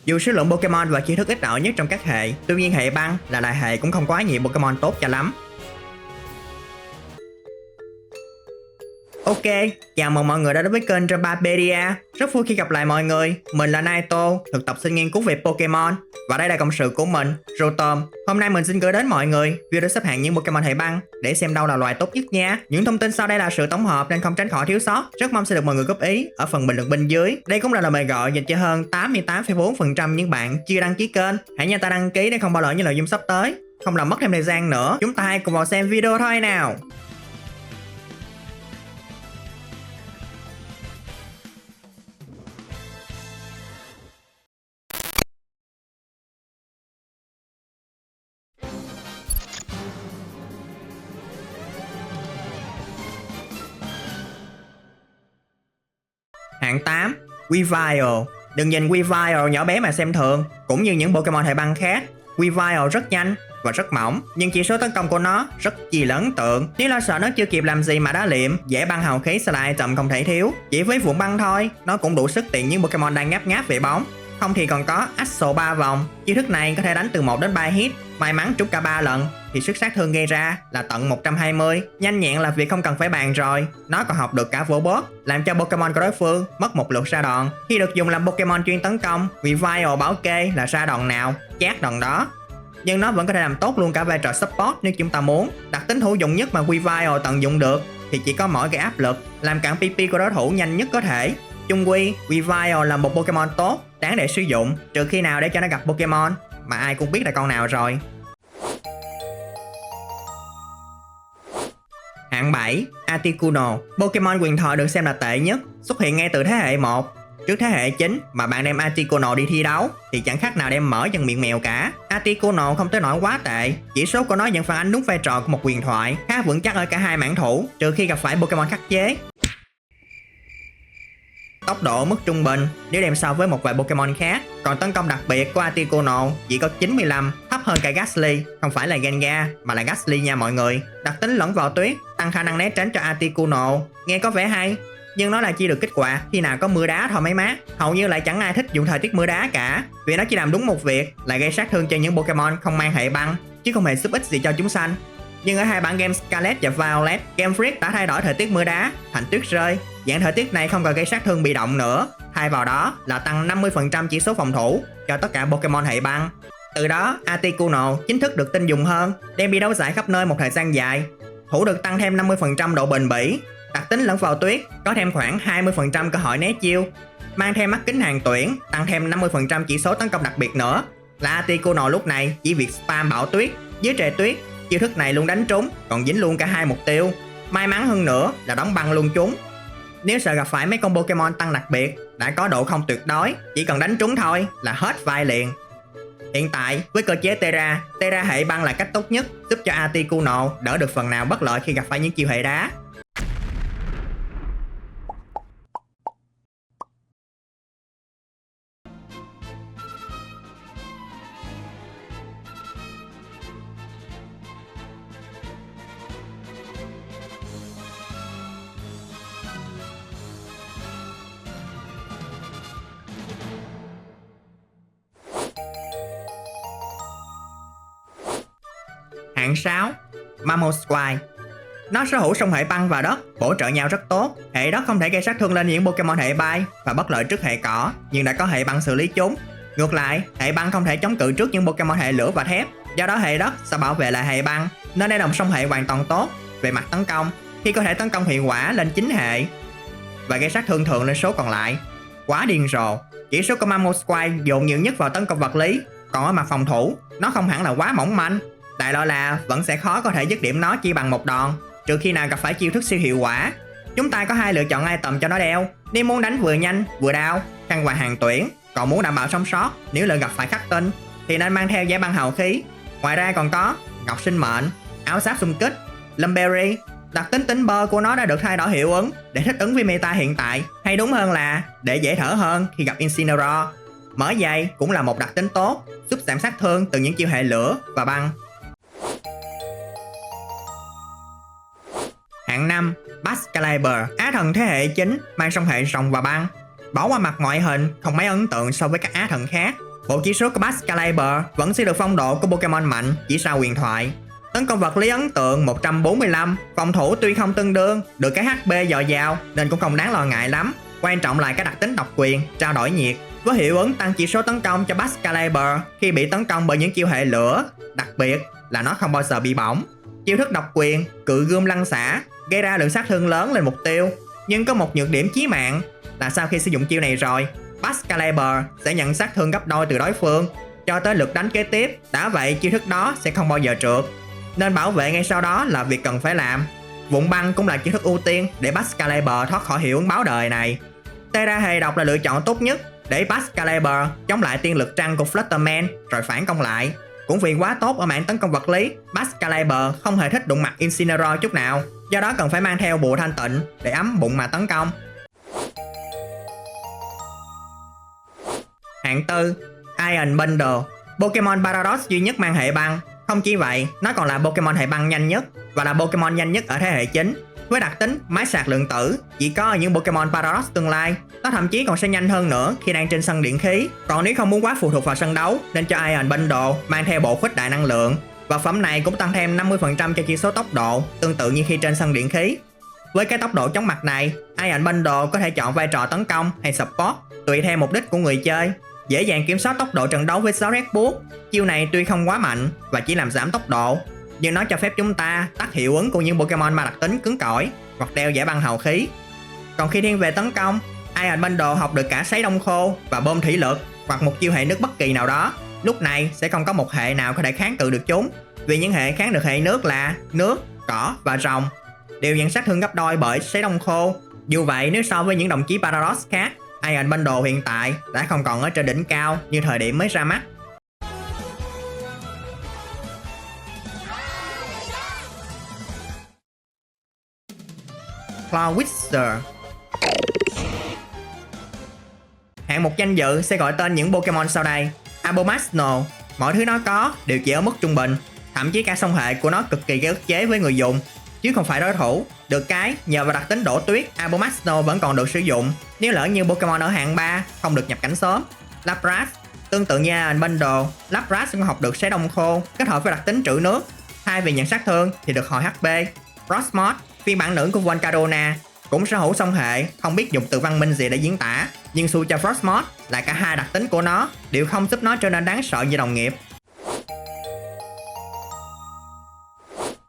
Dù số lượng Pokemon và chiêu thức ít ỏi nhất trong các hệ, tuy nhiên hệ băng là loại hệ cũng không quá nhiều Pokemon tốt cho lắm. Ok, chào mừng mọi người đã đến với kênh Drapapedia. Rất vui khi gặp lại mọi người. Mình là Naito, thực tập sinh nghiên cứu về Pokemon. Và đây là cộng sự của mình, Rotom. Hôm nay mình xin gửi đến mọi người video xếp hạng những Pokemon hệ băng để xem đâu là loài tốt nhất nha. Những thông tin sau đây là sự tổng hợp nên không tránh khỏi thiếu sót. Rất mong sẽ được mọi người góp ý ở phần bình luận bên dưới. Đây cũng là lời mời gọi dành cho hơn 88,4% những bạn chưa đăng ký kênh. Hãy nhanh tay đăng ký để không bỏ lỡ những nội dung sắp tới. Không làm mất thêm thời gian nữa. Chúng ta hãy cùng vào xem video thôi nào. Hạng 8, Weavile. Đừng nhìn Weavile nhỏ bé mà xem thường. Cũng như những Pokemon hệ băng khác, Weavile rất nhanh và rất mỏng, nhưng chỉ số tấn công của nó rất chi ấn tượng. Nếu lo sợ nó chưa kịp làm gì mà đã liệm, dễ băng hào khí sẽ là item không thể thiếu. Chỉ với vụn băng thôi, nó cũng đủ sức tiện những Pokemon đang ngáp ngáp về bóng. Không thì còn có Axle 3 vòng. Chiêu thức này có thể đánh từ 1 đến 3 hit, may mắn trúng cả 3 lần thì sức sát thương gây ra là tận 120. Nhanh nhẹn là việc không cần phải bàn rồi. Nó còn học được cả vỗ bot, làm cho Pokemon của đối phương mất một lượt ra đòn. Khi được dùng làm Pokemon chuyên tấn công, Weavile bảo kê là ra đòn nào, chát đòn đó. Nhưng nó vẫn có thể làm tốt luôn cả vai trò support nếu chúng ta muốn. Đặc tính hữu dụng nhất mà Weavile tận dụng được thì chỉ có mỗi cái áp lực, làm cản PP của đối thủ nhanh nhất có thể. Chung quy, Weavile là một Pokemon tốt, đáng để sử dụng, trừ khi nào để cho nó gặp Pokemon mà ai cũng biết là con nào rồi. Hạng 7, Articuno. Pokemon huyền thoại được xem là tệ nhất, xuất hiện ngay từ thế hệ 1. Trước thế hệ 9 mà bạn đem Articuno đi thi đấu thì chẳng khác nào đem mỡ dân miệng mèo cả. Articuno không tới nỗi quá tệ, chỉ số của nó vẫn phản ánh đúng vai trò của một huyền thoại, khá vững chắc ở cả hai mảng thủ, trừ khi gặp phải Pokemon khắc chế. Tốc độ mức trung bình nếu đem so với một vài Pokemon khác, còn tấn công đặc biệt của Articuno chỉ có 95, thấp hơn cả Gastly, không phải là Gengar mà là Gastly nha mọi người. Đặc tính lẫn vào tuyết, tăng khả năng né tránh cho Articuno, nghe có vẻ hay, nhưng nó là chỉ được kích hoạt khi nào có mưa đá thôi mấy má. Hầu như lại chẳng ai thích dùng thời tiết mưa đá cả, vì nó chỉ làm đúng một việc là gây sát thương cho những Pokemon không mang hệ băng, chứ không hề giúp ích gì cho chúng sanh. Nhưng ở hai bản game Scarlet và Violet, Game Freak đã thay đổi thời tiết mưa đá thành tuyết rơi. Dạng thời tiết này không còn gây sát thương bị động nữa, thay vào đó là tăng 50% chỉ số phòng thủ cho tất cả Pokemon hệ băng. Từ đó, Articuno chính thức được tin dùng hơn, đem đi đấu giải khắp nơi một thời gian dài. Thủ được tăng thêm 50% độ bền bỉ, đặc tính lẫn vào tuyết, có thêm khoảng 20% cơ hội né chiêu. Mang thêm mắt kính hàng tuyển, tăng thêm 50% chỉ số tấn công đặc biệt nữa. Là Articuno lúc này chỉ việc spam bão tuyết, dưới trời tuyết. Chiêu thức này luôn đánh trúng, còn dính luôn cả hai mục tiêu. May mắn hơn nữa là đóng băng luôn chúng. Nếu sợ gặp phải mấy con Pokemon tăng đặc biệt, đã có độ không tuyệt đối, chỉ cần đánh trúng thôi là hết vai liền. Hiện tại với cơ chế Terra hệ băng là cách tốt nhất, giúp cho Articuno đỡ được phần nào bất lợi khi gặp phải những chiêu hệ đá. Hạng 6, Mamoswine. Nó sở hữu song hệ băng và đất, bổ trợ nhau rất tốt. Hệ đất không thể gây sát thương lên những Pokemon hệ bay và bất lợi trước hệ cỏ, nhưng đã có hệ băng xử lý chúng. Ngược lại, hệ băng không thể chống cự trước những Pokemon hệ lửa và thép, do đó hệ đất sẽ bảo vệ lại hệ băng, nên đây là một song hệ hoàn toàn tốt về mặt tấn công, khi có thể tấn công hiệu quả lên 9 hệ và gây sát thương thường lên số còn lại. Quá điên rồ. Chỉ số của Mamoswine dồn nhiều nhất vào tấn công vật lý, còn ở mặt phòng thủ, nó không hẳn là quá mỏng manh. Đại loại là vẫn sẽ khó có thể dứt điểm nó chỉ bằng một đòn, trừ khi nào gặp phải chiêu thức siêu hiệu quả. Chúng ta có hai lựa chọn item cho nó đeo, nếu muốn đánh vừa nhanh vừa đao, khăn quàng hàng tuyển, còn muốn đảm bảo sống sót nếu lỡ gặp phải khắc tinh thì nên mang theo giải băng hào khí. Ngoài ra còn có ngọc sinh mệnh, áo giáp xung kích, Lumberry. Đặc tính tính bơ của nó đã được thay đổi hiệu ứng để thích ứng với meta hiện tại, hay đúng hơn là để dễ thở hơn khi gặp Incineroar. Mỡ dày cũng là một đặc tính tốt, giúp giảm sát thương từ những chiêu hệ lửa và băng. Hạng 5, Excalibur. Á thần thế hệ 9 mang song hệ rồng và băng. Bỏ qua mặt ngoại hình không mấy ấn tượng so với các á thần khác, Bộ chỉ số của Excalibur vẫn sẽ được phong độ của Pokemon mạnh chỉ sau huyền thoại. Tấn công vật lý ấn tượng 145, phòng thủ tuy không tương đương, được cái HP dồi dào nên cũng không đáng lo ngại lắm. Quan trọng là cái đặc tính độc quyền, trao đổi nhiệt, với hiệu ứng tăng chỉ số tấn công cho Excalibur khi bị tấn công bởi những chiêu hệ lửa. Đặc biệt là nó không bao giờ bị bỏng. Chiêu thức độc quyền, cự gươm lăn xả, gây ra lượng sát thương lớn lên mục tiêu. Nhưng có một nhược điểm chí mạng là sau khi sử dụng chiêu này rồi, Excalibur sẽ nhận sát thương gấp đôi từ đối phương cho tới lượt đánh kế tiếp. Đã vậy chiêu thức đó sẽ không bao giờ trượt, nên bảo vệ ngay sau đó là việc cần phải làm. Vụn băng cũng là chiêu thức ưu tiên để Excalibur thoát khỏi hiệu ứng báo đời này. Tera hệ độc là lựa chọn tốt nhất để Excalibur chống lại tiên lực trăng của Flutterman rồi phản công lại. Cũng vì quá tốt ở mảng tấn công vật lý, Excalibur không hề thích đụng mặt Incineroar chút nào, do đó cần phải mang theo bùa thanh tịnh để ấm bụng mà tấn công. Hạng 4, Iron Bundle, Pokemon Paradox duy nhất mang hệ băng. Không chỉ vậy, nó còn là Pokemon hệ băng nhanh nhất và là Pokemon nhanh nhất ở thế hệ chính. Với đặc tính máy sạc lượng tử chỉ có ở những Pokemon Paradox tương lai, nó thậm chí còn sẽ nhanh hơn nữa khi đang trên sân điện khí. Còn nếu không muốn quá phụ thuộc vào sân đấu nên cho Iron Bundle mang theo bộ khuếch đại năng lượng. Vật phẩm này cũng tăng thêm 50% cho chỉ số tốc độ, tương tự như khi trên sân điện khí. Với cái tốc độ chóng mặt này, Iron Bundle có thể chọn vai trò tấn công hay support tùy theo mục đích của người chơi. Dễ dàng kiểm soát tốc độ trận đấu với Sword Boost. Chiêu này tuy không quá mạnh và chỉ làm giảm tốc độ, nhưng nó cho phép chúng ta tắt hiệu ứng của những Pokemon mà đặc tính cứng cỏi hoặc đeo giải băng hào khí. Còn khi thiên về tấn công, Iron Bundle học được cả sấy đông khô và bơm thủy lực hoặc một chiêu hệ nước bất kỳ nào đó. Lúc này sẽ không có một hệ nào có thể kháng cự được chúng, vì những hệ kháng được hệ nước là nước, cỏ và rồng đều nhận sát thương gấp đôi bởi sấy đông khô. Dù vậy, nếu so với những đồng chí Paradox khác, Iron Bundle hiện tại đã không còn ở trên đỉnh cao như thời điểm mới ra mắt. Clawitzer. Hạng mục danh dự sẽ gọi tên những Pokemon sau đây. Abomasnow, mọi thứ nó có đều chỉ ở mức trung bình, thậm chí cả song hệ của nó cực kỳ gây ức chế với người dùng, chứ không phải đối thủ. Được cái, nhờ vào đặc tính đổ tuyết, Abomasnow vẫn còn được sử dụng nếu lỡ như Pokemon ở hạng 3 không được nhập cảnh sớm. Lapras, tương tự như Iron Bundle, Lapras cũng học được sấy đông khô kết hợp với đặc tính trữ nước. Thay vì nhận sát thương thì được hồi HP. Frostmoth, phiên bản nữ của Volcarona, cũng sở hữu song hệ, không biết dùng từ văn minh gì để diễn tả, nhưng xui cho Frostmoth là cả hai đặc tính của nó đều không giúp nó trở nên đáng sợ như đồng nghiệp.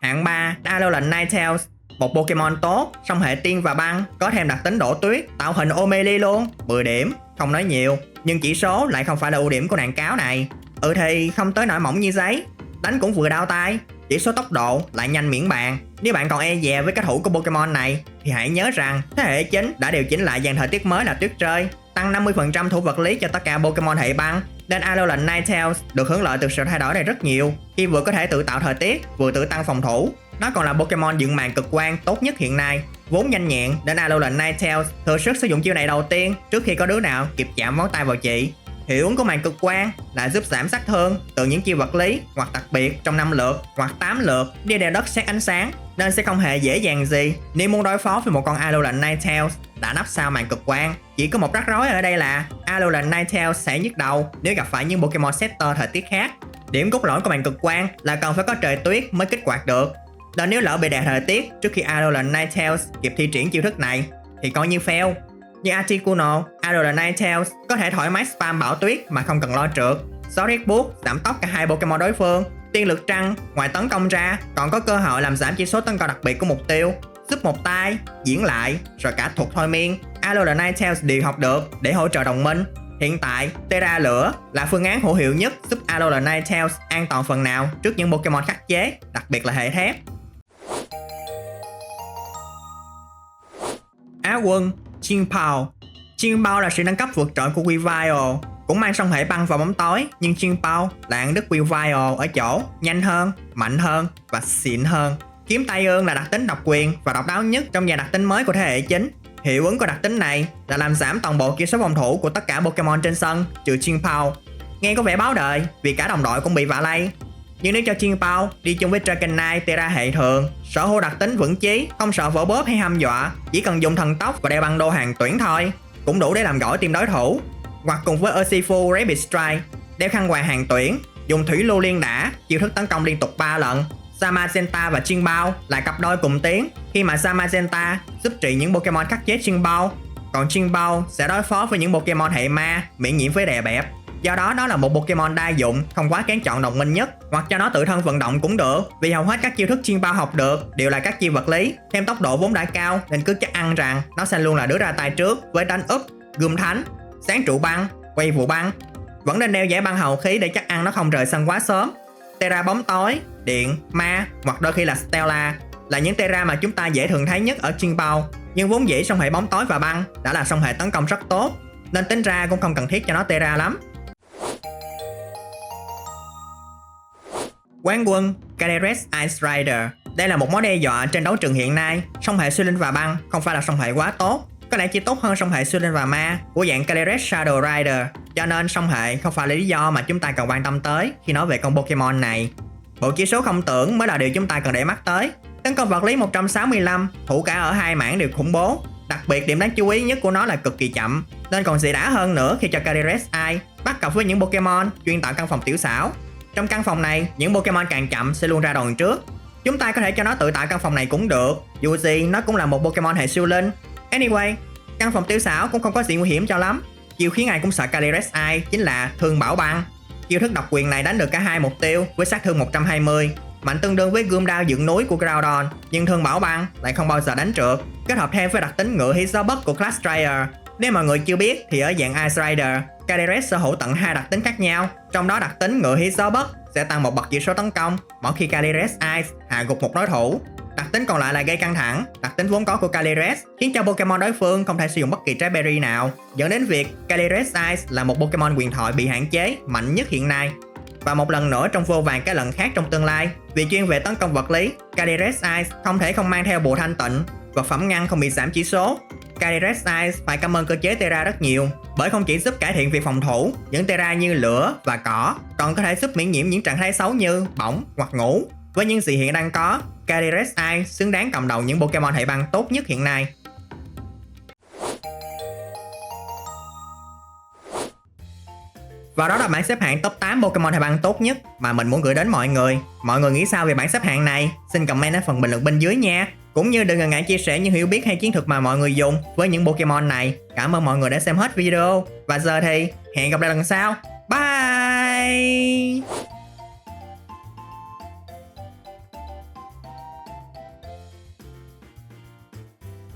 Hạng 3, Alolan Ninetales, một Pokemon tốt, song hệ tiên và băng, có thêm đặc tính đổ tuyết, tạo hình Omeli luôn, 10 điểm, không nói nhiều, nhưng chỉ số lại không phải là ưu điểm của nàng cáo này. Thì không tới nỗi mỏng như giấy, đánh cũng vừa đau tay, chỉ số tốc độ lại nhanh miễn bàn. Nếu bạn còn e dè với cái thủ của Pokemon này thì hãy nhớ rằng thế hệ chính đã điều chỉnh lại dàn thời tiết mới là tuyết rơi, tăng 50% thủ vật lý cho tất cả Pokemon hệ băng, nên Alolan Ninetales được hưởng lợi từ sự thay đổi này rất nhiều, khi vừa có thể tự tạo thời tiết, vừa tự tăng phòng thủ. Nó còn là Pokemon dựng màn cực quang tốt nhất hiện nay, vốn nhanh nhẹn nên Alolan Ninetales thừa sức sử dụng chiêu này đầu tiên trước khi có đứa nào kịp chạm ngón tay vào chị. Hiệu ứng của màn cực quang là giúp giảm sát thương từ những chiêu vật lý hoặc đặc biệt trong 5 lượt hoặc 8 lượt đi đeo đất xét ánh sáng, nên sẽ không hề dễ dàng gì nếu muốn đối phó với một con Alolan Ninetales đã nấp sau màn cực quang. Chỉ có một rắc rối ở đây là Alolan Ninetales sẽ nhức đầu nếu gặp phải những Pokemon setter thời tiết khác. Điểm cốt lõi của màn cực quang là cần phải có trời tuyết mới kích hoạt được, nên nếu lỡ bị đè thời tiết trước khi Alolan Ninetales kịp thi triển chiêu thức này thì coi như fail. Như Articuno, Alolan Ninetales có thể thoải mái spam bão tuyết mà không cần lo trượt. Sword Boost giảm tốc cả hai Pokemon đối phương. Tiên lực trăng ngoài tấn công ra còn có cơ hội làm giảm chỉ số tấn công đặc biệt của mục tiêu, giúp một tay, diễn lại, rồi cả thuật thôi miên. Alolan Ninetales đều học được để hỗ trợ đồng minh. Hiện tại, Tera lửa là phương án hữu hiệu nhất giúp Alolan Ninetales an toàn phần nào trước những Pokemon khắc chế, đặc biệt là hệ thép. Á quân Chien-Pao. Chien-Pao là sự nâng cấp vượt trội của Weavile, cũng mang song hệ băng và bóng tối, nhưng Chien-Pao là ăn đứt Weavile ở chỗ nhanh hơn, mạnh hơn và xịn hơn. Kiếm tay ương là đặc tính độc quyền và độc đáo nhất trong dàn đặc tính mới của thế hệ chính. Hiệu ứng của đặc tính này là làm giảm toàn bộ chỉ số phòng thủ của tất cả Pokemon trên sân trừ Chien-Pao. Nghe có vẻ báo đời vì cả đồng đội cũng bị vạ lây, nhưng nếu cho Chien-Pao đi chung với Dragonite Tera hệ thường, sở hữu đặc tính vững chí, không sợ vỗ bóp hay hăm dọa, chỉ cần dùng thần tốc và đeo băng đô hàng tuyển thôi cũng đủ để làm gỏi team đối thủ. Hoặc cùng với Urshifu Rapid Strike, đeo khăn quàng hàng tuyển, dùng thủy lưu liên đả, chiêu thức tấn công liên tục 3 lần. Zamazenta và Jinbao là cặp đôi cùng tiến, khi mà Zamazenta giúp trị những Pokemon khắc chế Jinbao, còn Jinbao sẽ đối phó với những Pokemon hệ ma miễn nhiễm với đè bẹp. Do đó nó là một Pokemon đa dụng, không quá kén chọn đồng minh nhất, hoặc cho nó tự thân vận động cũng được, vì hầu hết các chiêu thức Jinbao học được đều là các chiêu vật lý, thêm tốc độ vốn đã cao nên cứ chắc ăn rằng nó sẽ luôn là đứa ra tay trước với đánh úp, gươm thánh, sáng trụ băng, quay vụ băng. Vẫn nên đeo giải băng hầu khí để chắc ăn nó không rời sân quá sớm. Terra bóng tối, điện, ma hoặc đôi khi là Stella là những Terra mà chúng ta dễ thường thấy nhất ở Jinbao, nhưng vốn dĩ song hệ bóng tối và băng đã là song hệ tấn công rất tốt, nên tính ra cũng không cần thiết cho nó Terra lắm. Quán quân Calyrex Ice Rider. Đây là một mối đe dọa trên đấu trường hiện nay. Song hệ siêu linh và băng không phải là song hệ quá tốt, có lẽ chỉ tốt hơn song hệ siêu linh và ma của dạng Calyrex Shadow Rider, cho nên song hệ không phải là lý do mà chúng ta cần quan tâm tới khi nói về con Pokemon này. Bộ chỉ số không tưởng mới là điều chúng ta cần để mắt tới. Tấn công vật lý 165, thủ cả ở hai mảng đều khủng bố. Đặc biệt điểm đáng chú ý nhất của nó là cực kỳ chậm, nên còn dễ đá hơn nữa khi cho Calyrex Ice bắt cặp với những Pokemon chuyên tạo căn phòng tiểu xảo. Trong căn phòng này, những Pokemon càng chậm sẽ luôn ra đòn trước. Chúng ta có thể cho nó tự tạo căn phòng này cũng được, dù gì nó cũng là một Pokemon hệ siêu linh. Anyway, căn phòng tiểu xảo cũng không có gì nguy hiểm cho lắm. Chiêu khiến ai cũng sợ Calyrex Ice chính là thương bảo băng. Chiêu thức độc quyền này đánh được cả hai mục tiêu với sát thương 120, mạnh tương đương với gươm đao dựng núi của Groudon, nhưng thương bảo băng lại không bao giờ đánh trượt, kết hợp thêm với đặc tính ngựa hít gió bất của Class Strider. Nếu mọi người chưa biết thì ở dạng Ice Rider, Calyrex sở hữu tận 2 đặc tính khác nhau, trong đó đặc tính ngựa hít gió bất sẽ tăng một bậc chỉ số tấn công mỗi khi Calyrex Ice hạ gục một đối thủ. Đặc tính còn lại là gây căng thẳng, đặc tính vốn có của Calyrex khiến cho Pokemon đối phương không thể sử dụng bất kỳ trái berry nào, dẫn đến việc Calyrex Ice là một Pokemon huyền thoại bị hạn chế mạnh nhất hiện nay. Và một lần nữa trong vô vàn cái lần khác trong tương lai, vì chuyên về tấn công vật lý, Calyrex Ice không thể không mang theo bùa thanh tịnh, vật phẩm ngăn không bị giảm chỉ số. Calyrex Ice phải cảm ơn cơ chế Terra rất nhiều, bởi không chỉ giúp cải thiện việc phòng thủ, những Terra như lửa và cỏ còn có thể giúp miễn nhiễm những trạng thái xấu như bỏng hoặc ngủ. Với những gì hiện đang có, Calyrex Ice xứng đáng cầm đầu những Pokemon hệ băng tốt nhất hiện nay. Và đó là bảng xếp hạng top 8 Pokemon hệ băng tốt nhất mà mình muốn gửi đến mọi người. Mọi người nghĩ sao về bảng xếp hạng này? Xin comment ở phần bình luận bên dưới nha. Cũng như đừng ngần ngại chia sẻ những hiểu biết hay chiến thuật mà mọi người dùng với những Pokemon này. Cảm ơn mọi người đã xem hết video. Và giờ thì hẹn gặp lại lần sau. Bye!